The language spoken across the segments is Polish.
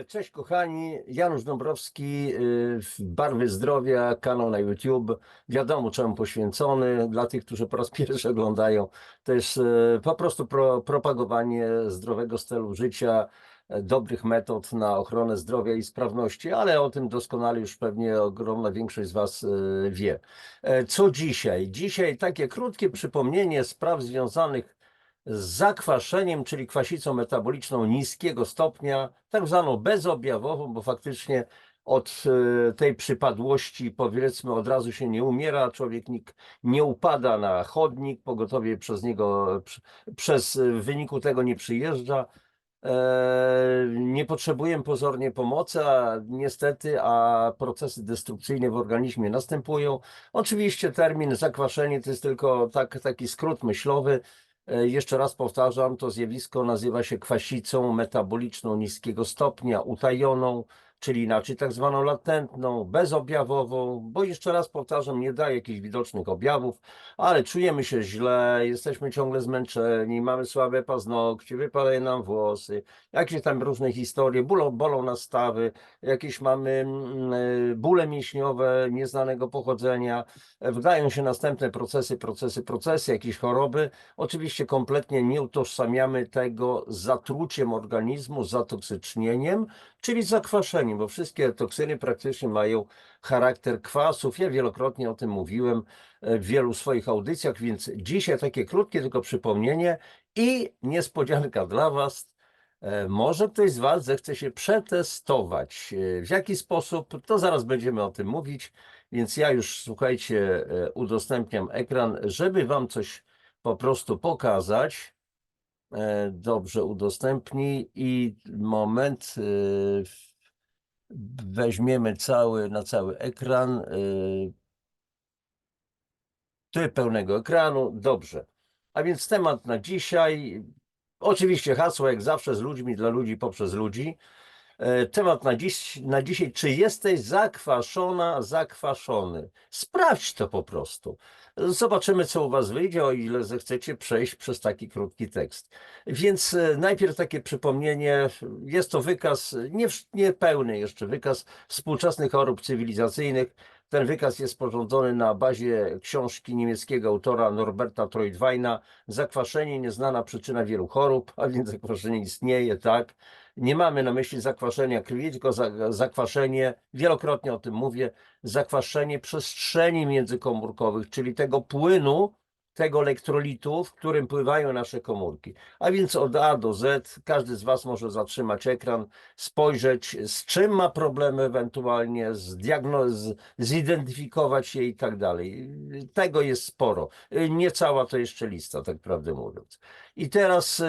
Cześć kochani, Janusz Dąbrowski, Barwy Zdrowia, kanał na YouTube. Wiadomo czemu poświęcony. Dla tych, którzy po raz pierwszy oglądają, to jest po prostu propagowanie zdrowego stylu życia, dobrych metod na ochronę zdrowia i sprawności, ale o tym doskonale już pewnie ogromna większość z Was wie. Co dzisiaj? Dzisiaj takie krótkie przypomnienie spraw związanych z zakwaszeniem, czyli kwasicą metaboliczną niskiego stopnia, tak zwaną bezobjawową, bo faktycznie od tej przypadłości, powiedzmy, od razu się nie umiera, człowiek nikt nie upada na chodnik, pogotowie przez niego, w wyniku tego nie przyjeżdża. Nie potrzebujemy pozornie pomocy, a procesy destrukcyjne w organizmie następują. Oczywiście termin zakwaszenie to jest tylko taki skrót myślowy. Jeszcze raz powtarzam, to zjawisko nazywa się kwasicą metaboliczną niskiego stopnia, utajoną, czyli inaczej tak zwaną latentną, bezobjawową, bo jeszcze raz powtarzam, nie daje jakichś widocznych objawów, ale czujemy się źle, jesteśmy ciągle zmęczeni, mamy słabe paznokcie, wypadają nam włosy, jakieś tam różne historie, bolą nas stawy, jakieś mamy bóle mięśniowe nieznanego pochodzenia, wydają się następne procesy, jakieś choroby. Oczywiście kompletnie nie utożsamiamy tego z zatruciem organizmu, z zatoksycznieniem, czyli zakwaszeniem, bo wszystkie toksyny praktycznie mają charakter kwasów. Ja wielokrotnie o tym mówiłem w wielu swoich audycjach, więc dzisiaj takie krótkie tylko przypomnienie i niespodzianka dla Was. Może ktoś z Was zechce się przetestować. W jaki sposób? To zaraz będziemy o tym mówić, więc ja już, słuchajcie, udostępniam ekran, żeby Wam coś po prostu pokazać. Dobrze, udostępnij i moment, weźmiemy na cały ekran, tryb pełnego ekranu, dobrze. A więc temat na dzisiaj, oczywiście hasło jak zawsze z ludźmi, dla ludzi, poprzez ludzi. Temat na dzisiaj, czy jesteś zakwaszona, zakwaszony? Sprawdź to po prostu. Zobaczymy, co u Was wyjdzie, o ile zechcecie przejść przez taki krótki tekst. Więc najpierw takie przypomnienie, jest to wykaz, nie pełny jeszcze wykaz współczesnych chorób cywilizacyjnych. Ten wykaz jest sporządzony na bazie książki niemieckiego autora Norberta Treutweina Zakwaszenie, nieznana przyczyna wielu chorób, a więc zakwaszenie istnieje, tak? Nie mamy na myśli zakwaszenia krwi, tylko zakwaszenie, wielokrotnie o tym mówię, zakwaszenie przestrzeni międzykomórkowych, czyli tego płynu, tego elektrolitu, w którym pływają nasze komórki. A więc od A do Z każdy z Was może zatrzymać ekran, spojrzeć, z czym ma problemy ewentualnie, zidentyfikować je i tak dalej. Tego jest sporo. Nie cała to jeszcze lista, tak prawdę mówiąc. I teraz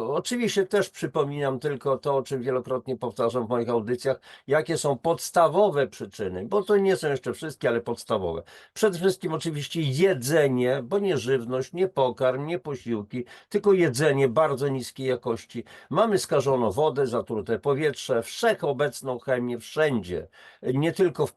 oczywiście też przypominam tylko to, o czym wielokrotnie powtarzam w moich audycjach, jakie są podstawowe przyczyny, bo to nie są jeszcze wszystkie, ale podstawowe. Przede wszystkim oczywiście jedzenie, bo nie żywność, nie pokarm, nie posiłki, tylko jedzenie bardzo niskiej jakości. Mamy skażoną wodę, zatrute powietrze, wszechobecną chemię wszędzie. Nie tylko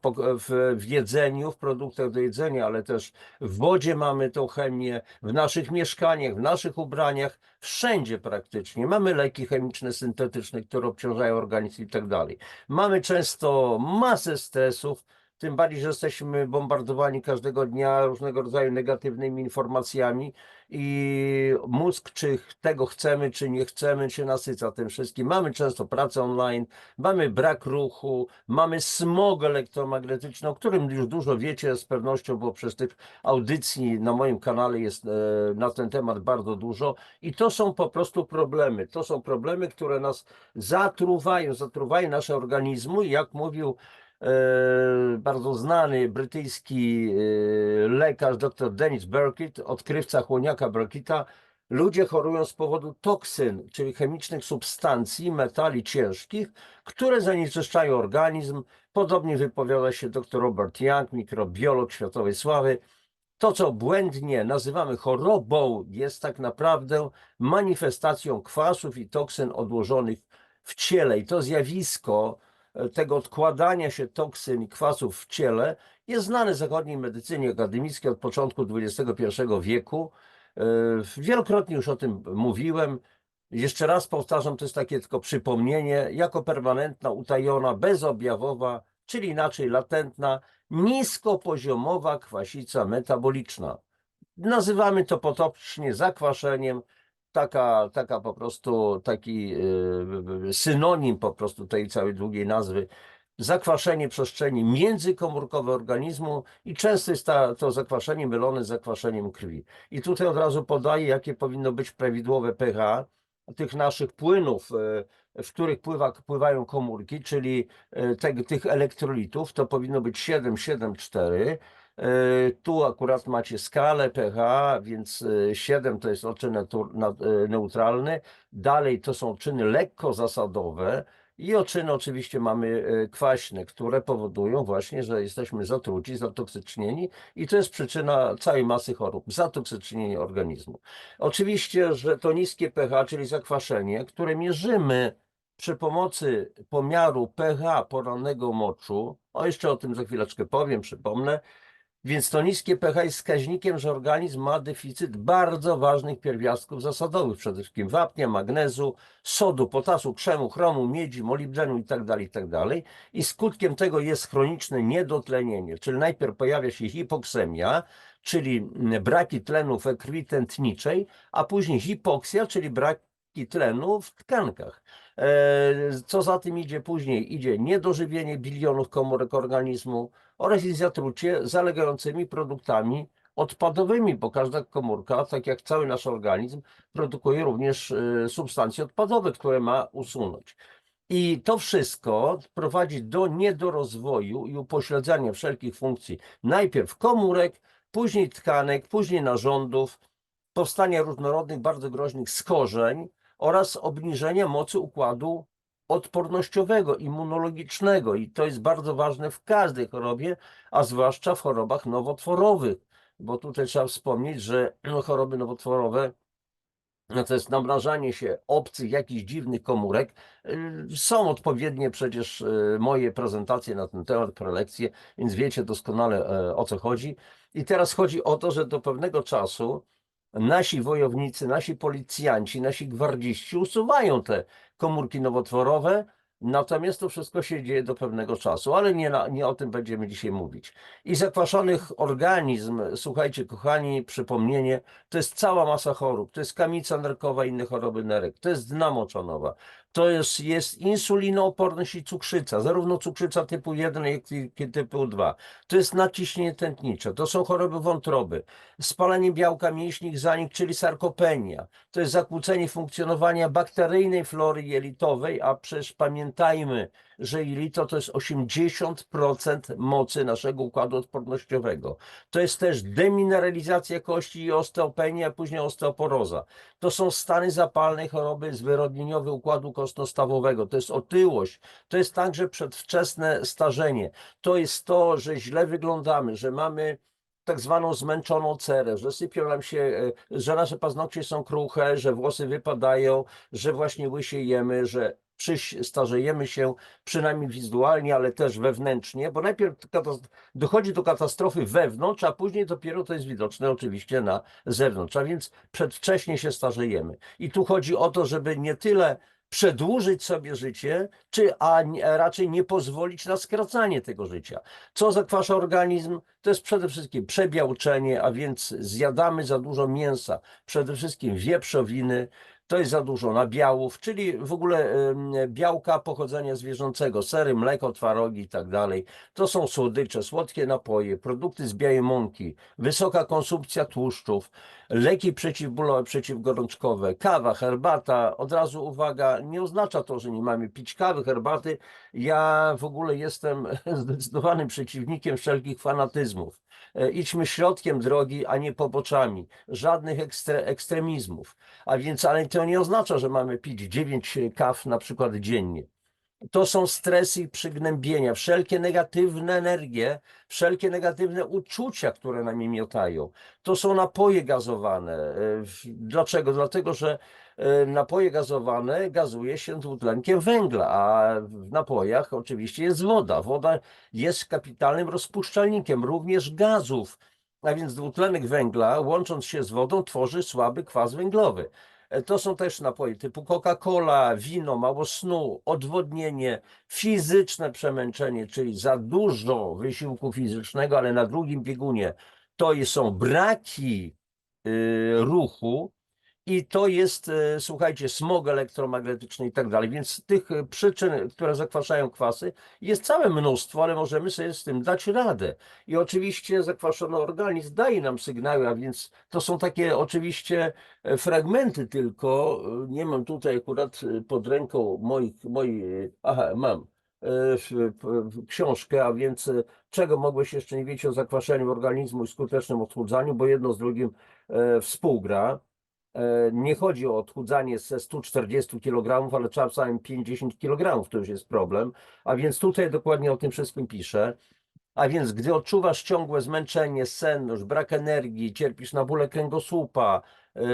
w jedzeniu, w produktach do jedzenia, ale też w wodzie mamy tą chemię, w naszych mieszkaniach, w naszych ubraniach, wszędzie praktycznie. Mamy leki chemiczne, syntetyczne, które obciążają organizm i tak dalej. Mamy często masę stresów, tym bardziej, że jesteśmy bombardowani każdego dnia różnego rodzaju negatywnymi informacjami i mózg, czy tego chcemy, czy nie chcemy, się nasyca tym wszystkim. Mamy często pracę online, mamy brak ruchu, mamy smog elektromagnetyczny, o którym już dużo wiecie z pewnością, bo przez tych audycji na moim kanale jest na ten temat bardzo dużo i to są po prostu problemy. To są problemy, które nas zatruwają nasze organizmy. Jak mówił bardzo znany brytyjski lekarz dr Dennis Burkitt, odkrywca chłoniaka Burkitta, ludzie chorują z powodu toksyn, czyli chemicznych substancji, metali ciężkich, które zanieczyszczają organizm. Podobnie wypowiada się dr Robert Young, mikrobiolog światowej sławy. To, co błędnie nazywamy chorobą, jest tak naprawdę manifestacją kwasów i toksyn odłożonych w ciele. I to zjawisko tego odkładania się toksyn i kwasów w ciele jest znane w zachodniej medycynie akademickiej od początku XXI wieku. Wielokrotnie już o tym mówiłem. Jeszcze raz powtarzam, to jest takie tylko przypomnienie, jako permanentna, utajona, bezobjawowa, czyli inaczej latentna, niskopoziomowa kwasica metaboliczna. Nazywamy to potocznie zakwaszeniem, taka po prostu, taki synonim po prostu tej całej długiej nazwy, zakwaszenie przestrzeni międzykomórkowej organizmu i często jest to zakwaszenie mylone z zakwaszeniem krwi. I tutaj od razu podaję, jakie powinno być prawidłowe pH tych naszych płynów, w których pływają komórki, czyli tych elektrolitów, to powinno być 7,7,4. Tu akurat macie skalę pH, więc 7 to jest odczyn neutralny, dalej to są czyny lekko zasadowe i odczyny oczywiście mamy kwaśne, które powodują właśnie, że jesteśmy zatruci, zatoksycznieni i to jest przyczyna całej masy chorób, zatoksycznienie organizmu. Oczywiście, że to niskie pH, czyli zakwaszenie, które mierzymy przy pomocy pomiaru pH porannego moczu, jeszcze o tym za chwileczkę powiem, przypomnę, więc to niskie pH jest wskaźnikiem, że organizm ma deficyt bardzo ważnych pierwiastków zasadowych, przede wszystkim wapnia, magnezu, sodu, potasu, krzemu, chromu, miedzi, molibdenu itd., itd. I skutkiem tego jest chroniczne niedotlenienie, czyli najpierw pojawia się hipoksemia, czyli braki tlenu we krwi tętniczej, a później hipoksja, czyli braki tlenu w tkankach. Co za tym idzie później? Idzie niedożywienie bilionów komórek organizmu oraz ich zatrucie zalegającymi produktami odpadowymi, bo każda komórka, tak jak cały nasz organizm, produkuje również substancje odpadowe, które ma usunąć. I to wszystko prowadzi do niedorozwoju i upośledzania wszelkich funkcji, najpierw komórek, później tkanek, później narządów, powstania różnorodnych, bardzo groźnych schorzeń oraz obniżenia mocy układu odpornościowego, immunologicznego. I to jest bardzo ważne w każdej chorobie, a zwłaszcza w chorobach nowotworowych, bo tutaj trzeba wspomnieć, że choroby nowotworowe to jest namnażanie się obcych, jakichś dziwnych komórek. Są odpowiednie przecież moje prezentacje na ten temat, prelekcje, więc wiecie doskonale o co chodzi. I teraz chodzi o to, że do pewnego czasu nasi wojownicy, nasi policjanci, nasi gwardziści usuwają te komórki nowotworowe, natomiast to wszystko się dzieje do pewnego czasu, ale nie o tym będziemy dzisiaj mówić. I zakwaszonych organizm, słuchajcie kochani, przypomnienie, to jest cała masa chorób, to jest kamica nerkowa, inne choroby nerek, to jest dna moczonowa, to jest insulinooporność i cukrzyca, zarówno cukrzyca typu 1, jak i typu 2, to jest nadciśnienie tętnicze, to są choroby wątroby, spalenie białka mięśni, zanik, czyli sarkopenia, to jest zakłócenie funkcjonowania bakteryjnej flory jelitowej, a przecież pamiętajmy, że jelito to jest 80% mocy naszego układu odpornościowego. To jest też demineralizacja kości i osteopenia, a później osteoporoza. To są stany zapalne, choroby zwyrodnieniowe układu kostno-stawowego. To jest otyłość. To jest także przedwczesne starzenie. To jest to, że źle wyglądamy, że mamy tak zwaną zmęczoną cerę, że sypią nam się, że nasze paznokcie są kruche, że włosy wypadają, że właśnie łysiejemy, że starzejemy się przynajmniej wizualnie, ale też wewnętrznie, bo najpierw dochodzi do katastrofy wewnątrz, a później dopiero to jest widoczne oczywiście na zewnątrz, a więc przedwcześnie się starzejemy. I tu chodzi o to, żeby nie tyle przedłużyć sobie życie, a raczej nie pozwolić na skracanie tego życia. Co zakwasza organizm? To jest przede wszystkim przebiałczenie, a więc zjadamy za dużo mięsa, przede wszystkim wieprzowiny, to jest za dużo nabiałów, czyli w ogóle białka pochodzenia zwierzęcego, sery, mleko, twarogi i tak dalej. To są słodycze, słodkie napoje, produkty z białej mąki, wysoka konsumpcja tłuszczów, leki przeciwbólowe, przeciwgorączkowe, kawa, herbata. Od razu uwaga, nie oznacza to, że nie mamy pić kawy, herbaty. Ja w ogóle jestem zdecydowanym przeciwnikiem wszelkich fanatyzmów. Idźmy środkiem drogi, a nie poboczami. Żadnych ekstremizmów. A więc, ale to nie oznacza, że mamy pić 9 kaw na przykład dziennie. To są stresy i przygnębienia, wszelkie negatywne energie, wszelkie negatywne uczucia, które nami miotają. To są napoje gazowane. Dlaczego? Dlatego, że napoje gazowane gazuje się dwutlenkiem węgla, a w napojach oczywiście jest woda. Woda jest kapitalnym rozpuszczalnikiem również gazów. A więc dwutlenek węgla, łącząc się z wodą, tworzy słaby kwas węglowy. To są też napoje typu Coca-Cola, wino, mało snu, odwodnienie, fizyczne przemęczenie, czyli za dużo wysiłku fizycznego, ale na drugim biegunie to są braki ruchu. I to jest, słuchajcie, smog elektromagnetyczny i tak dalej. Więc tych przyczyn, które zakwaszają kwasy, jest całe mnóstwo, ale możemy sobie z tym dać radę. I oczywiście zakwaszony organizm daje nam sygnały, a więc to są takie oczywiście fragmenty tylko. Nie mam tutaj akurat pod ręką aha, mam książkę, a więc czego mogłeś jeszcze nie wiedzieć o zakwaszeniu organizmu i skutecznym odchudzaniu, bo jedno z drugim współgra. Nie chodzi o odchudzanie ze 140 kg, ale czasem 50 kg, to już jest problem. A więc tutaj dokładnie o tym wszystkim piszę. A więc gdy odczuwasz ciągłe zmęczenie, senność, brak energii, cierpisz na bóle kręgosłupa,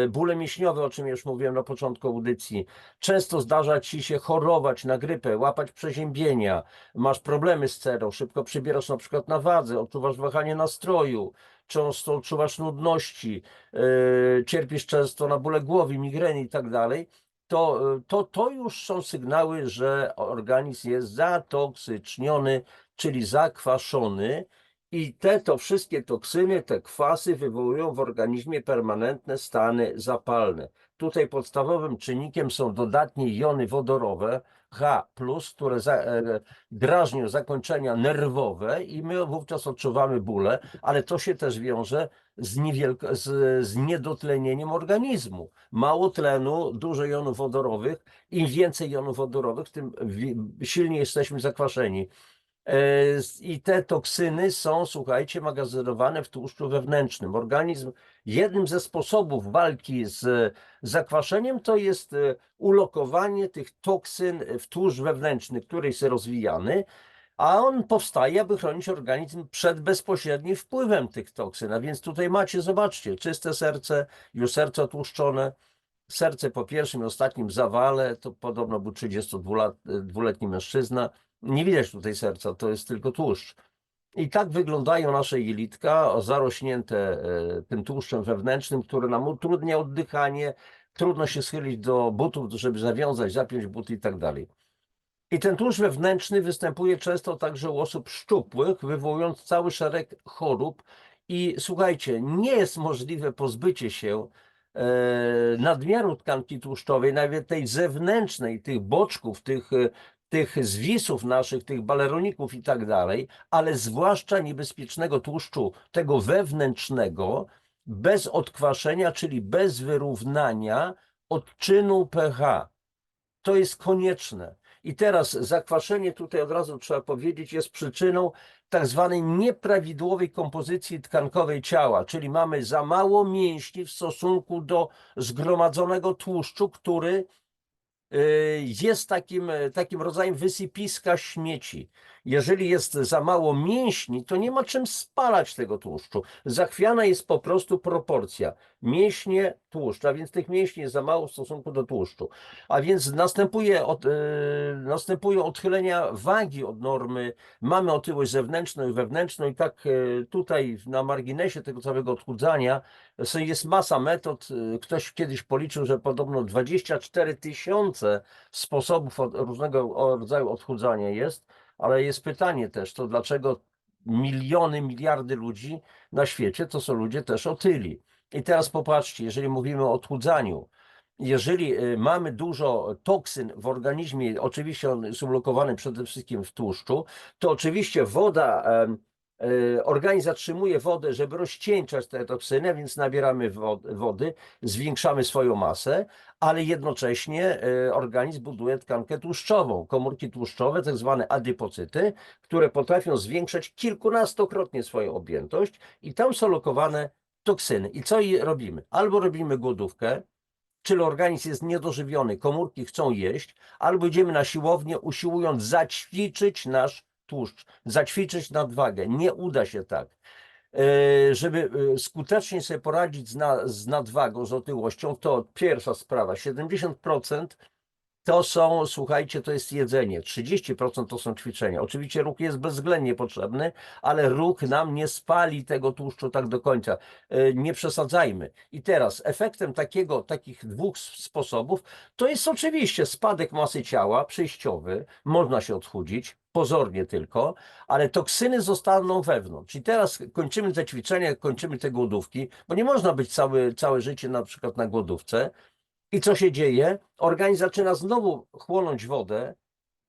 bóle mięśniowe, o czym już mówiłem na początku audycji, często zdarza ci się chorować na grypę, łapać przeziębienia, masz problemy z cerą, szybko przybierasz na przykład na wadze, odczuwasz wahanie nastroju, często odczuwasz nudności, cierpisz często na bóle głowy, migreny i tak dalej, to już są sygnały, że organizm jest zatoksyczniony, czyli zakwaszony, i to wszystkie toksyny, te kwasy wywołują w organizmie permanentne stany zapalne. Tutaj podstawowym czynnikiem są dodatnie jony wodorowe, H+, które drażnią zakończenia nerwowe i my wówczas odczuwamy bóle, ale to się też wiąże z niedotlenieniem organizmu. Mało tlenu, dużo jonów wodorowych. Im więcej jonów wodorowych, tym silniej jesteśmy zakwaszeni. I te toksyny są, słuchajcie, magazynowane w tłuszczu wewnętrznym. Organizm, jednym ze sposobów walki z zakwaszeniem to jest ulokowanie tych toksyn w tłuszcz wewnętrzny, który jest rozwijany, a on powstaje, aby chronić organizm przed bezpośrednim wpływem tych toksyn. A więc tutaj macie, zobaczcie, czyste serce, już serce otłuszczone. Serce po pierwszym i ostatnim zawale, to podobno był 32-letni mężczyzna. Nie widać tutaj serca, to jest tylko tłuszcz. I tak wyglądają nasze jelitka, zarośnięte tym tłuszczem wewnętrznym, który nam utrudnia oddychanie, trudno się schylić do butów, żeby zawiązać, zapiąć buty i tak dalej. I ten tłuszcz wewnętrzny występuje często także u osób szczupłych, wywołując cały szereg chorób. I słuchajcie, nie jest możliwe pozbycie się nadmiaru tkanki tłuszczowej, nawet tej zewnętrznej, tych boczków, tych zwisów naszych, tych baleroników i tak dalej, ale zwłaszcza niebezpiecznego tłuszczu, tego wewnętrznego, bez odkwaszenia, czyli bez wyrównania odczynu pH. To jest konieczne. I teraz zakwaszenie, tutaj od razu trzeba powiedzieć, jest przyczyną tak zwanej nieprawidłowej kompozycji tkankowej ciała, czyli mamy za mało mięśni w stosunku do zgromadzonego tłuszczu, który jest takim rodzajem wysypiska śmieci. Jeżeli jest za mało mięśni, to nie ma czym spalać tego tłuszczu. Zachwiana jest po prostu proporcja. Mięśnie, tłuszcz, a więc tych mięśni jest za mało w stosunku do tłuszczu. A więc następują odchylenia wagi od normy. Mamy otyłość zewnętrzną i wewnętrzną i tak tutaj na marginesie tego całego odchudzania jest masa metod. Ktoś kiedyś policzył, że podobno 24 000 sposobów różnego rodzaju odchudzania jest, ale jest pytanie też, to dlaczego miliony, miliardy ludzi na świecie to są ludzie też otyli. I teraz popatrzcie, jeżeli mówimy o odchudzaniu, jeżeli mamy dużo toksyn w organizmie, oczywiście on jest ulokowany przede wszystkim w tłuszczu, to oczywiście woda, organizm zatrzymuje wodę, żeby rozcieńczać te toksyny, więc nabieramy wody, zwiększamy swoją masę, ale jednocześnie organizm buduje tkankę tłuszczową, komórki tłuszczowe, tak zwane adypocyty, które potrafią zwiększać kilkunastokrotnie swoją objętość i tam są lokowane toksyny. I co robimy? Albo robimy głodówkę, czyli organizm jest niedożywiony, komórki chcą jeść, albo idziemy na siłownię, usiłując zaćwiczyć nasz tłuszcz, zaćwiczyć nadwagę. Nie uda się tak. Żeby skutecznie sobie poradzić z nadwagą, z otyłością, to pierwsza sprawa, 70% To są, słuchajcie, to jest jedzenie. 30% to są ćwiczenia. Oczywiście ruch jest bezwzględnie potrzebny, ale ruch nam nie spali tego tłuszczu tak do końca. Nie przesadzajmy. I teraz efektem takich dwóch sposobów to jest oczywiście spadek masy ciała przejściowy. Można się odchudzić, pozornie tylko, ale toksyny zostaną wewnątrz. I teraz kończymy te ćwiczenia, kończymy te głodówki, bo nie można być całe życie na przykład na głodówce. I co się dzieje? Organizm zaczyna znowu chłonąć wodę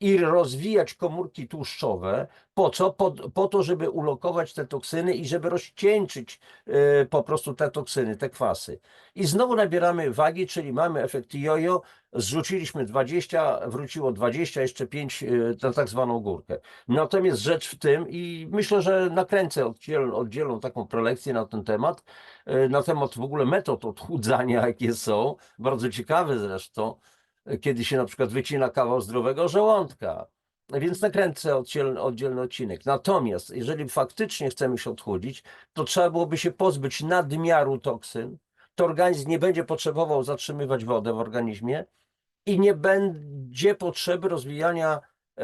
i rozwijać komórki tłuszczowe. Po co? Po to, żeby ulokować te toksyny i żeby rozcieńczyć po prostu te toksyny, te kwasy. I znowu nabieramy wagi, czyli mamy efekt jojo, zrzuciliśmy 20, wróciło 20, jeszcze 5 na tak zwaną górkę. Natomiast rzecz w tym, i myślę, że nakręcę oddzielną taką prelekcję na ten temat, na temat w ogóle metod odchudzania, jakie są, bardzo ciekawe zresztą, kiedy się na przykład wycina kawał zdrowego żołądka. Więc nakręcę oddzielny odcinek. Natomiast jeżeli faktycznie chcemy się odchudzić, to trzeba byłoby się pozbyć nadmiaru toksyn. To organizm nie będzie potrzebował zatrzymywać wodę w organizmie i nie będzie potrzeby rozwijania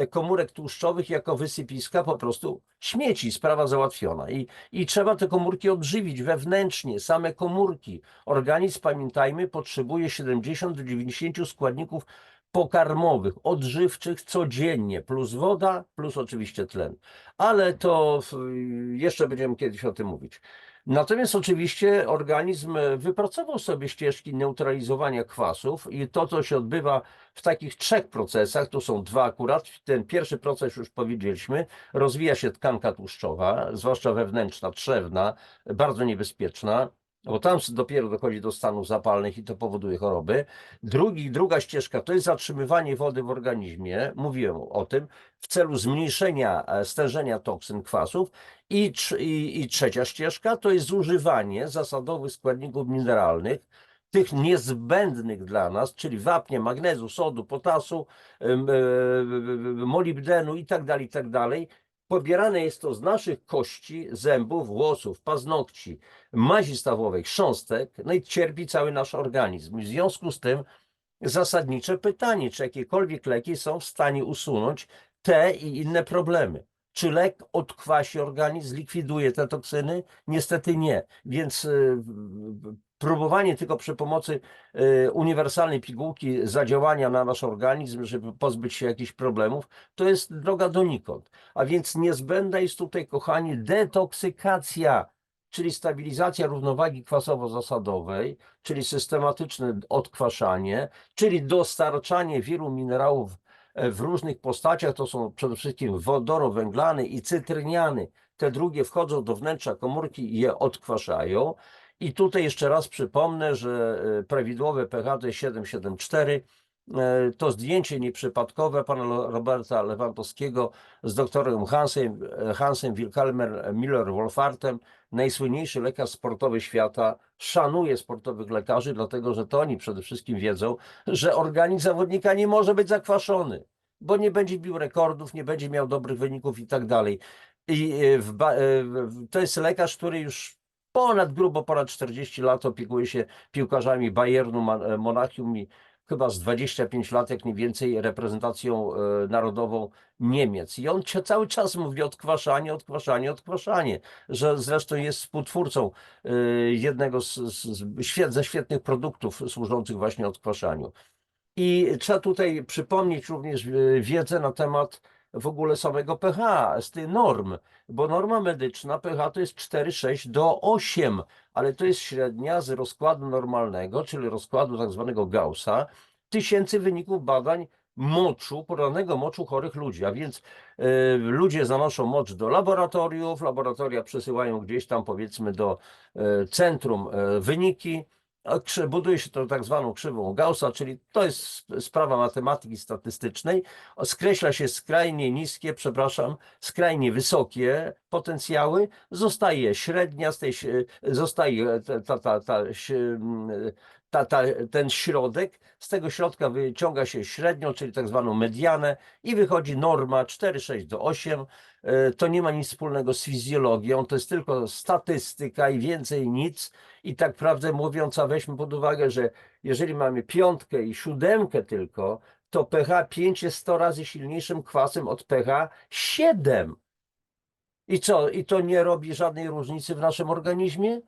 komórek tłuszczowych jako wysypiska po prostu śmieci, sprawa załatwiona. I trzeba te komórki odżywić wewnętrznie, same komórki. Organizm, pamiętajmy, potrzebuje 70 do 90 składników pokarmowych, odżywczych codziennie, plus woda, plus oczywiście tlen. Ale to jeszcze będziemy kiedyś o tym mówić. Natomiast oczywiście organizm wypracował sobie ścieżki neutralizowania kwasów i to, co się odbywa w takich 3 procesach, to są 2 akurat. Ten pierwszy proces już powiedzieliśmy, rozwija się tkanka tłuszczowa, zwłaszcza wewnętrzna, trzewna, bardzo niebezpieczna, bo tam dopiero dochodzi do stanów zapalnych i to powoduje choroby. Druga ścieżka to jest zatrzymywanie wody w organizmie, mówiłem o tym, w celu zmniejszenia stężenia toksyn, kwasów. I trzecia ścieżka to jest zużywanie zasadowych składników mineralnych, tych niezbędnych dla nas, czyli wapnia, magnezu, sodu, potasu, molibdenu i tak dalej. Pobierane jest to z naszych kości, zębów, włosów, paznokci, mazi stawowej, chrząstek, no i cierpi cały nasz organizm. W związku z tym zasadnicze pytanie, czy jakiekolwiek leki są w stanie usunąć te i inne problemy. Czy lek odkwasi organizm, zlikwiduje te toksyny? Niestety nie. Więc próbowanie tylko przy pomocy uniwersalnej pigułki zadziałania na nasz organizm, żeby pozbyć się jakichś problemów, to jest droga donikąd. A więc niezbędna jest tutaj, kochani, detoksykacja, czyli stabilizacja równowagi kwasowo-zasadowej, czyli systematyczne odkwaszanie, czyli dostarczanie wielu minerałów w różnych postaciach, to są przede wszystkim wodorowęglany i cytryniany. Te drugie wchodzą do wnętrza komórki i je odkwaszają. I tutaj jeszcze raz przypomnę, że prawidłowe pH to jest 7,74. To zdjęcie nieprzypadkowe pana Roberta Lewandowskiego z doktorem Hansem Wilhelmem Müller-Wohlfartem, najsłynniejszy lekarz sportowy świata, szanuje sportowych lekarzy, dlatego że to oni przede wszystkim wiedzą, że organizm zawodnika nie może być zakwaszony, bo nie będzie bił rekordów, nie będzie miał dobrych wyników i tak dalej. I to jest lekarz, który już ponad 40 lat opiekuje się piłkarzami Bayernu, Monachium i chyba z 25 lat, jak nie więcej, reprezentacją narodową Niemiec. I on cały czas mówi odkwaszanie, odkwaszanie, odkwaszanie, że zresztą jest współtwórcą jednego ze świetnych produktów służących właśnie odkwaszaniu. I trzeba tutaj przypomnieć również wiedzę na temat w ogóle samego pH, z tych norm, bo norma medyczna pH to jest 4,6 do 8, ale to jest średnia z rozkładu normalnego, czyli rozkładu tak zwanego Gaussa, tysięcy wyników badań moczu, podanego moczu chorych ludzi, a więc ludzie zanoszą mocz do laboratoriów, laboratoria przesyłają gdzieś tam powiedzmy do centrum wyniki, buduje się to tak zwaną krzywą Gaussa, czyli to jest sprawa matematyki statystycznej. Skreśla się skrajnie niskie, skrajnie wysokie potencjały, zostaje średnia, zostaje ten środek, z tego środka wyciąga się średnią, czyli tak zwaną medianę i wychodzi norma 4,6 do 8. To nie ma nic wspólnego z fizjologią, to jest tylko statystyka i więcej nic. I tak prawdę mówiąc, weźmy pod uwagę, że jeżeli mamy 5 i 7 tylko, to pH 5 jest 100 razy silniejszym kwasem od pH 7. I co? I to nie robi żadnej różnicy w naszym organizmie?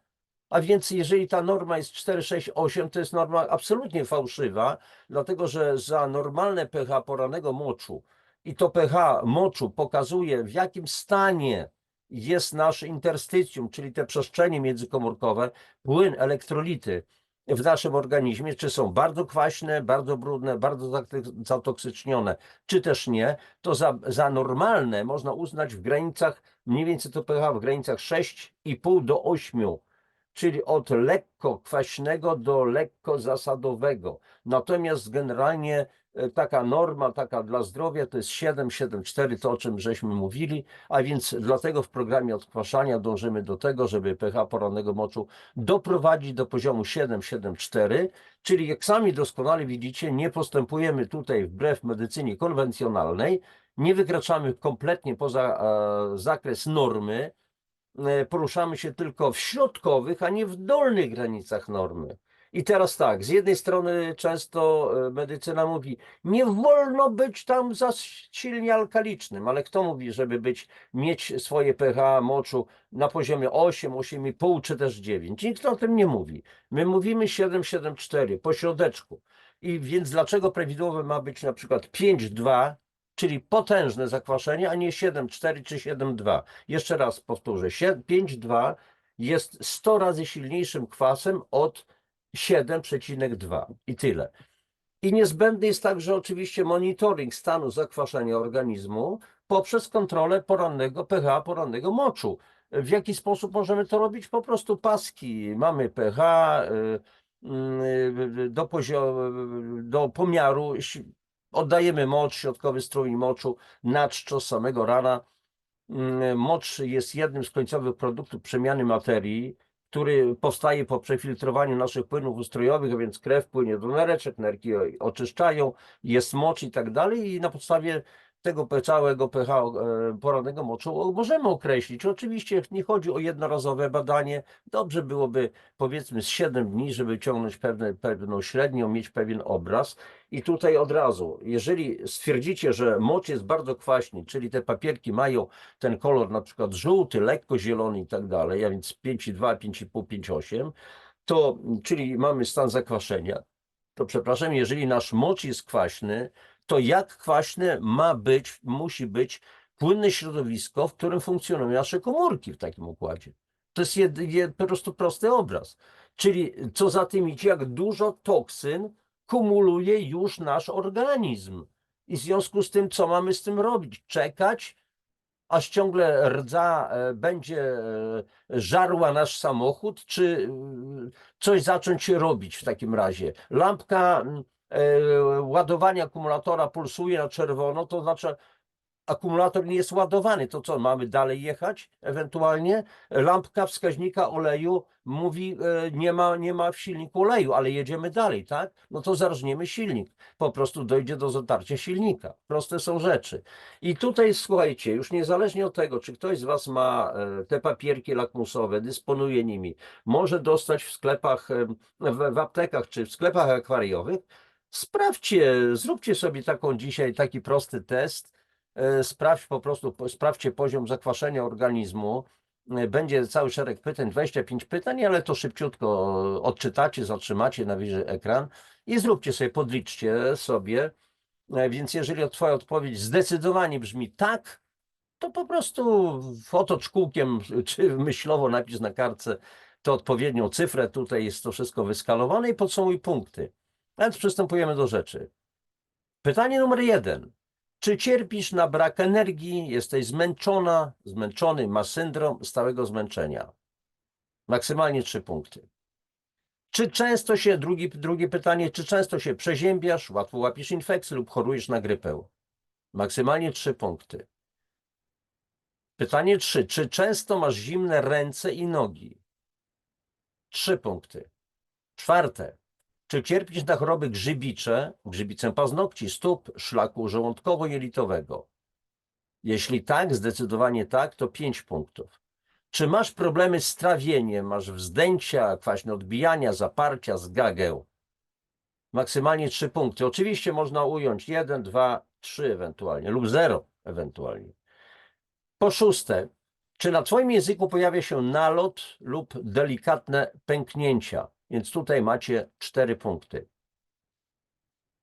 A więc jeżeli ta norma jest 4, 6, 8, to jest norma absolutnie fałszywa, dlatego że za normalne pH porannego moczu i to pH moczu pokazuje, w jakim stanie jest nasze interstycjum, czyli te przestrzenie międzykomórkowe, płyn, elektrolity w naszym organizmie, czy są bardzo kwaśne, bardzo brudne, bardzo zatoksycznione, czy też nie, to za normalne można uznać w granicach, mniej więcej to pH w granicach 6,5 do 8, czyli od lekko kwaśnego do lekko zasadowego. Natomiast generalnie taka norma, taka dla zdrowia to jest 7, 7,4, to o czym żeśmy mówili, a więc dlatego w programie odkwaszania dążymy do tego, żeby pH porannego moczu doprowadzić do poziomu 7, 7,4, czyli jak sami doskonale widzicie, nie postępujemy tutaj wbrew medycynie konwencjonalnej, nie wykraczamy kompletnie poza zakres normy, poruszamy się tylko w środkowych, a nie w dolnych granicach normy. I teraz tak, z jednej strony często medycyna mówi, nie wolno być tam za silnie alkalicznym, ale kto mówi, żeby mieć swoje pH moczu na poziomie 8, 8,5 czy też 9? Nikt o tym nie mówi. My mówimy 7, 7,4 po środeczku. I więc dlaczego prawidłowe ma być na przykład 5,2, czyli potężne zakwaszenie, a nie 7,4 czy 7,2? Jeszcze raz powtórzę, 5,2 jest 100 razy silniejszym kwasem od 7,2 i tyle. I niezbędny jest także oczywiście monitoring stanu zakwaszenia organizmu poprzez kontrolę porannego pH, porannego moczu. W jaki sposób możemy to robić? Po prostu paski. Mamy pH do pomiaru, oddajemy mocz, środkowy strumień moczu na czczo z samego rana. Mocz jest jednym z końcowych produktów przemiany materii, który powstaje po przefiltrowaniu naszych płynów ustrojowych, a więc krew płynie do nereczek, nerki oczyszczają, jest mocz i tak dalej, i na podstawie tego całego pH porannego moczu możemy określić. Oczywiście nie chodzi o jednorazowe badanie. Dobrze byłoby powiedzmy z 7 dni, żeby wyciągnąć pewną średnią, mieć pewien obraz. I tutaj od razu, jeżeli stwierdzicie, że mocz jest bardzo kwaśny, czyli te papierki mają ten kolor na przykład żółty, lekko zielony i tak dalej, a więc 5,2, 5,5, 5,8, to, czyli mamy stan zakwaszenia, to przepraszam, jeżeli nasz mocz jest kwaśny, to jak kwaśne musi być płynne środowisko, w którym funkcjonują nasze komórki w takim układzie. To jest po prostu prosty obraz. Czyli co za tym idzie, jak dużo toksyn kumuluje już nasz organizm. I w związku z tym, co mamy z tym robić? Czekać, aż ciągle rdza będzie żarła nasz samochód, czy coś zacząć robić w takim razie? Lampka ładowania akumulatora pulsuje na czerwono, to znaczy akumulator nie jest ładowany, to co, mamy dalej jechać ewentualnie? Lampka wskaźnika oleju mówi, nie ma w silniku oleju, ale jedziemy dalej, tak? No to zarżniemy silnik, po prostu dojdzie do zatarcia silnika. Proste są rzeczy. I tutaj słuchajcie, już niezależnie od tego, czy ktoś z Was ma te papierki lakmusowe, dysponuje nimi, może dostać w sklepach, w aptekach czy w sklepach akwariowych, sprawdźcie, zróbcie sobie taki prosty test. Sprawdźcie poziom zakwaszenia organizmu. Będzie cały szereg pytań, 25 pytań, ale to szybciutko odczytacie, zatrzymacie, nawilży ekran i zróbcie sobie, podliczcie sobie. Więc jeżeli Twoja odpowiedź zdecydowanie brzmi tak, to po prostu otocz kółkiem czy myślowo napisz na kartce tę odpowiednią cyfrę. Tutaj jest to wszystko wyskalowane i podsumuj punkty. A więc przystępujemy do rzeczy. Pytanie numer 1. Czy cierpisz na brak energii, jesteś zmęczona, zmęczony, masz syndrom stałego zmęczenia? Maksymalnie 3 punkty. Czy często się, drugie pytanie, czy często się przeziębiasz, łatwo łapiesz infekcję lub chorujesz na grypę? Maksymalnie 3 punkty. Pytanie 3. Czy często masz zimne ręce i nogi? 3 punkty. 4. Czy cierpisz na choroby grzybicze, grzybicę paznokci, stóp, szlaku żołądkowo-jelitowego? Jeśli tak, zdecydowanie tak, to 5 punktów. Czy masz problemy z trawieniem, masz wzdęcia, kwaśne odbijania, zaparcia, zgagę? maksymalnie 3 punkty. Oczywiście można ująć 1, 2, 3 ewentualnie lub 0 ewentualnie. Po szóste, czy na Twoim języku pojawia się nalot lub delikatne pęknięcia? Więc tutaj macie 4 punkty.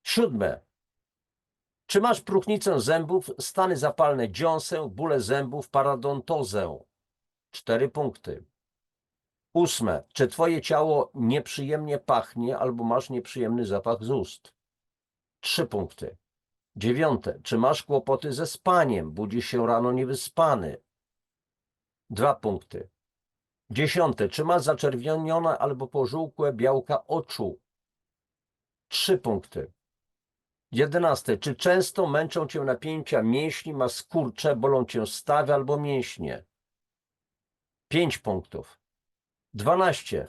Siódme, czy masz próchnicę zębów, stany zapalne, dziąsę, bóle zębów, paradontozę? 4 punkty. Ósme, czy Twoje ciało nieprzyjemnie pachnie albo masz nieprzyjemny zapach z ust? 3 punkty. Dziewiąte, czy masz kłopoty ze spaniem, budzisz się rano niewyspany? 2 punkty. Dziesiąte, czy masz zaczerwienione albo pożółkłe białka oczu? 3 punkty. 11, czy często męczą Cię napięcia mięśni, masz skurcze, bolą Cię stawy albo mięśnie? 5 punktów. 12,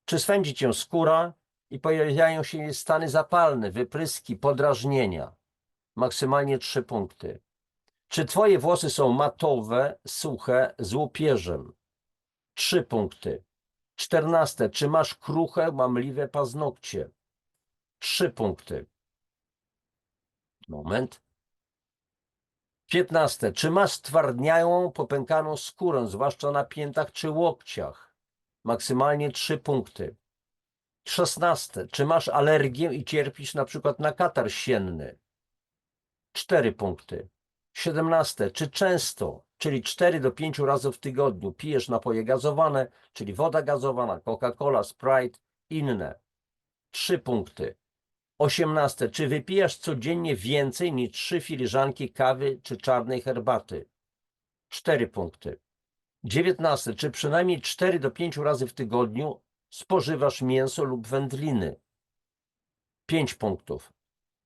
czy swędzi Cię skóra i pojawiają się jej stany zapalne, wypryski, podrażnienia? Maksymalnie 3 punkty. Czy Twoje włosy są matowe, suche, z łupieżem? 3 punkty. 14. Czy masz kruche, mamliwe paznokcie? 3 punkty. Moment. 15. Czy masz stwardniałą, popękaną skórę, zwłaszcza na piętach czy łokciach? Maksymalnie 3 punkty. 16. Czy masz alergię i cierpisz na przykład na katar sienny? 4 punkty. 17. Czy często, czyli 4 do 5 razy w tygodniu pijesz napoje gazowane, czyli woda gazowana, Coca-Cola, Sprite, inne? 3 punkty. 18. Czy wypijasz codziennie więcej niż 3 filiżanki kawy czy czarnej herbaty? 4 punkty. 19. Czy przynajmniej 4 do 5 razy w tygodniu spożywasz mięso lub wędliny? 5 punktów.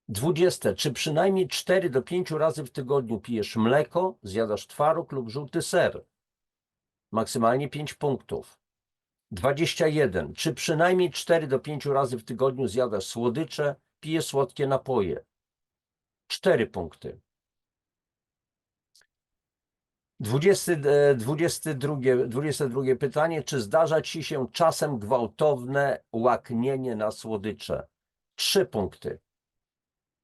20. Czy przynajmniej 4 do 5 razy w tygodniu pijesz mleko, zjadasz twaróg lub żółty ser? Maksymalnie 5 punktów. 21. Czy przynajmniej 4 do 5 razy w tygodniu zjadasz słodycze, pijesz słodkie napoje? 4 punkty. 22 pytanie. Czy zdarza Ci się czasem gwałtowne łaknienie na słodycze? 3 punkty.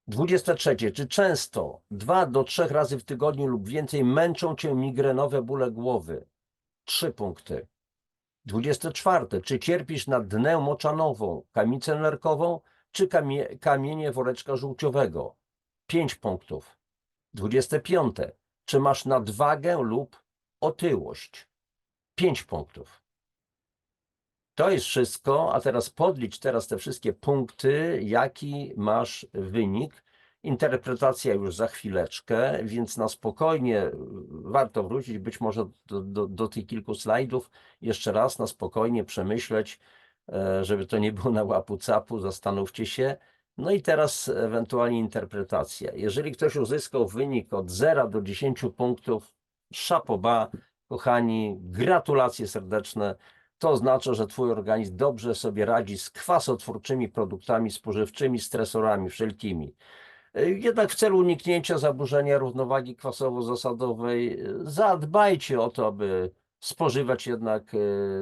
23. Czy często 2 do 3 razy w tygodniu lub więcej męczą Cię migrenowe bóle głowy? 3 punkty. 24. Czy cierpisz na dnę moczanową, kamicę nerkową, czy kamienie woreczka żółciowego? 5 punktów. 25. Czy masz nadwagę lub otyłość? 5 punktów. To jest wszystko, a teraz podlicz te wszystkie punkty, jaki masz wynik. Interpretacja już za chwileczkę, więc na spokojnie warto wrócić, być może do tych kilku slajdów, jeszcze raz na spokojnie przemyśleć, żeby to nie było na łapu-capu, zastanówcie się. No i teraz ewentualnie interpretacja. Jeżeli ktoś uzyskał wynik od 0 do 10 punktów, chapeau bas, kochani, gratulacje serdeczne. To oznacza, że Twój organizm dobrze sobie radzi z kwasotwórczymi produktami spożywczymi, stresorami wszelkimi. Jednak w celu uniknięcia zaburzenia równowagi kwasowo-zasadowej zadbajcie o to, aby spożywać jednak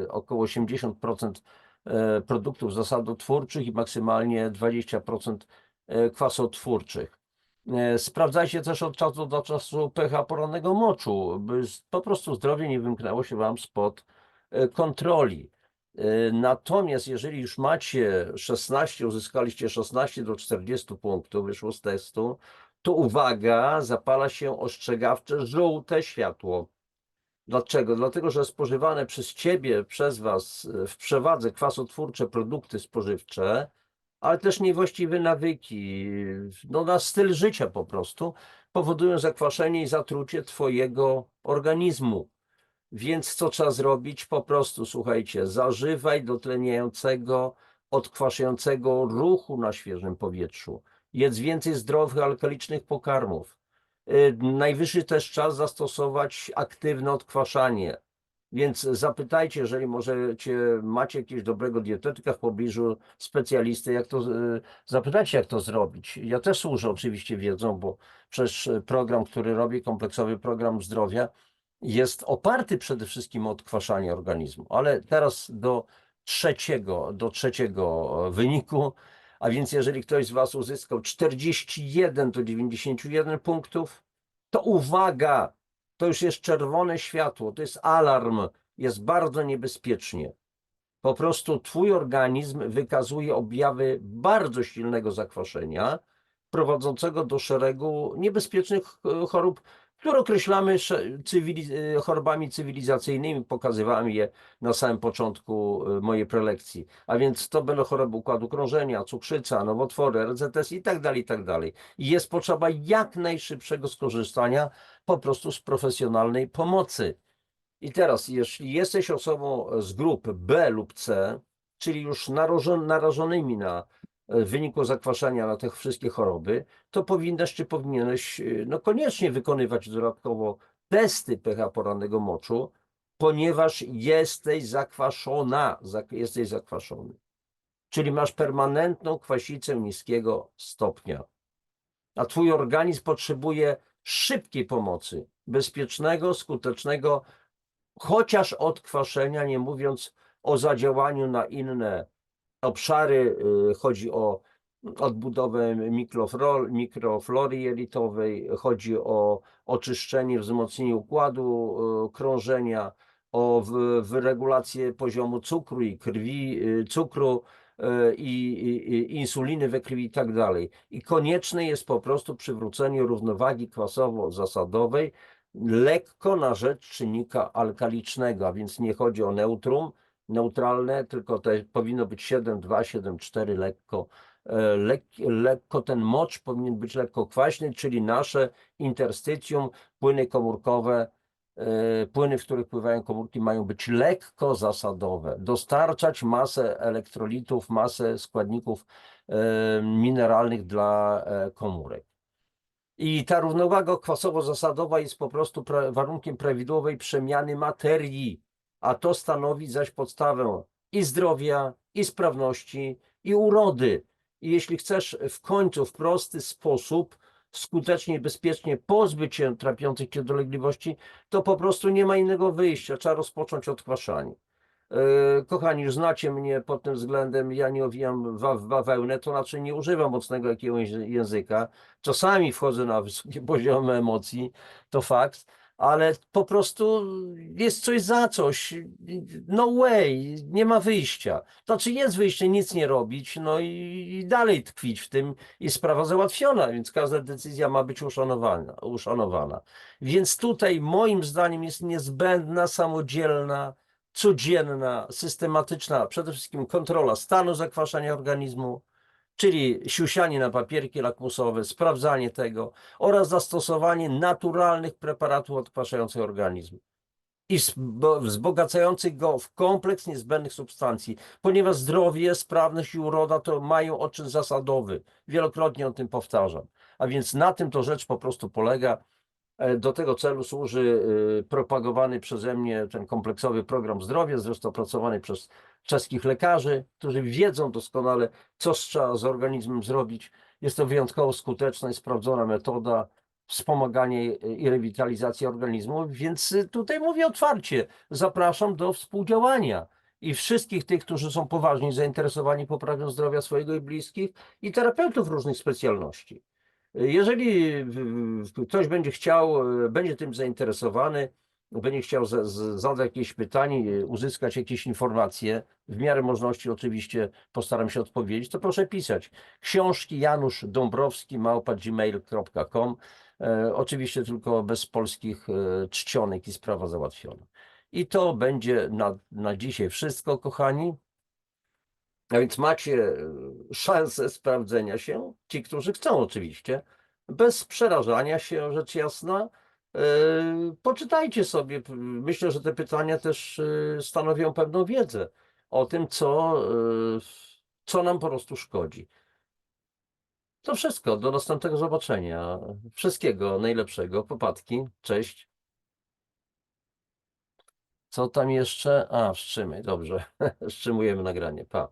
około 80% produktów zasadotwórczych i maksymalnie 20% kwasotwórczych. Sprawdzajcie też od czasu do czasu pH porannego moczu, by po prostu zdrowie nie wymknęło się Wam spod kontroli. Natomiast jeżeli już macie 16, uzyskaliście 16 do 40 punktów, wyszło z testu, to uwaga, zapala się ostrzegawcze żółte światło. Dlaczego? Dlatego, że spożywane przez Ciebie, przez Was w przewadze kwasotwórcze produkty spożywcze, ale też niewłaściwe nawyki, no na styl życia po prostu, powodują zakwaszenie i zatrucie Twojego organizmu. Więc co trzeba zrobić? Po prostu, słuchajcie, zażywaj dotleniającego, odkwaszającego ruchu na świeżym powietrzu. Jedz więcej zdrowych, alkalicznych pokarmów. Najwyższy też czas zastosować aktywne odkwaszanie. Więc zapytajcie, jeżeli macie jakiegoś dobrego dietetyka w pobliżu, specjalisty, zapytajcie, jak to zrobić. Ja też służę oczywiście wiedzą, bo przecież program, który robię, kompleksowy program zdrowia, jest oparty przede wszystkim o odkwaszanie organizmu. Ale teraz do trzeciego wyniku, A więc jeżeli ktoś z Was uzyskał 41 do 91 punktów, to uwaga, to już jest czerwone światło, to jest alarm, jest bardzo niebezpiecznie. Po prostu twój organizm wykazuje objawy bardzo silnego zakwaszenia, prowadzącego do szeregu niebezpiecznych chorób, które określamy chorobami cywilizacyjnymi. Pokazywałem je na samym początku mojej prelekcji. A więc to będą choroby układu krążenia, cukrzyca, nowotwory, RCTS i tak dalej, i tak dalej. I jest potrzeba jak najszybszego skorzystania po prostu z profesjonalnej pomocy. I teraz, jeśli jesteś osobą z grup B lub C, czyli już narażonymi w wyniku zakwaszenia na te wszystkie choroby, to powinnaś czy powinieneś no koniecznie wykonywać dodatkowo testy pH porannego moczu, ponieważ jesteś zakwaszona, jesteś zakwaszony. Czyli masz permanentną kwasicę niskiego stopnia. A twój organizm potrzebuje szybkiej pomocy, bezpiecznego, skutecznego, chociaż odkwaszenia, nie mówiąc o zadziałaniu na inne obszary. Chodzi o odbudowę mikroflory jelitowej, chodzi o oczyszczenie, wzmocnienie układu krążenia, o wyregulację poziomu cukru i krwi, cukru i insuliny we krwi i tak dalej. I konieczne jest po prostu przywrócenie równowagi kwasowo-zasadowej, lekko na rzecz czynnika alkalicznego, a więc nie chodzi o neutrum, neutralne, tylko to powinno być 7,2, 7,4 lekko. Lekko ten mocz powinien być lekko kwaśny, czyli nasze interstycjum, płyny komórkowe, płyny, w których pływają komórki, mają być lekko zasadowe, dostarczać masę elektrolitów, masę składników mineralnych dla komórek. I ta równowaga kwasowo-zasadowa jest po prostu warunkiem prawidłowej przemiany materii, a to stanowi zaś podstawę i zdrowia, i sprawności, i urody. I jeśli chcesz w końcu w prosty sposób skutecznie i bezpiecznie pozbyć się trapiących cię dolegliwości, to po prostu nie ma innego wyjścia. Trzeba rozpocząć odkwaszanie. Kochani, już znacie mnie pod tym względem, ja nie owijam w bawełnę, to znaczy nie używam mocnego jakiegoś języka. Czasami wchodzę na wysokie poziomy emocji, to fakt, ale po prostu jest coś za coś. No way, nie ma wyjścia. To znaczy jest wyjście, nic nie robić, no i dalej tkwić w tym i sprawa załatwiona, więc każda decyzja ma być uszanowana. Więc tutaj moim zdaniem jest niezbędna, samodzielna, codzienna, systematyczna, przede wszystkim kontrola stanu zakwaszenia organizmu, czyli siusianie na papierki lakmusowe, sprawdzanie tego oraz zastosowanie naturalnych preparatów odkwaszających organizm i wzbogacających go w kompleks niezbędnych substancji, ponieważ zdrowie, sprawność i uroda to mają odczyn zasadowy. Wielokrotnie o tym powtarzam. A więc na tym to rzecz po prostu polega. Do tego celu służy propagowany przeze mnie ten kompleksowy program zdrowia, zresztą opracowany przez czeskich lekarzy, którzy wiedzą doskonale, co trzeba z organizmem zrobić. Jest to wyjątkowo skuteczna i sprawdzona metoda wspomagania i rewitalizacji organizmu, więc tutaj mówię otwarcie, zapraszam do współdziałania. I wszystkich tych, którzy są poważnie zainteresowani poprawą zdrowia swojego i bliskich, i terapeutów różnych specjalności. Jeżeli ktoś będzie chciał, będzie tym zainteresowany, będzie chciał zadać jakieś pytanie, uzyskać jakieś informacje, w miarę możliwości oczywiście postaram się odpowiedzieć, to proszę pisać. Książki Janusz Dąbrowski @gmail.com. Oczywiście tylko bez polskich czcionek i sprawa załatwiona. I to będzie na dzisiaj wszystko, kochani. A więc macie szansę sprawdzenia się, ci, którzy chcą oczywiście, bez przerażania się, rzecz jasna. Poczytajcie sobie. Myślę, że te pytania też stanowią pewną wiedzę o tym, co nam po prostu szkodzi. To wszystko. Do następnego zobaczenia. Wszystkiego najlepszego. Popadki. Cześć. Co tam jeszcze? A, wstrzymaj. Dobrze. Wstrzymujemy nagranie. Pa.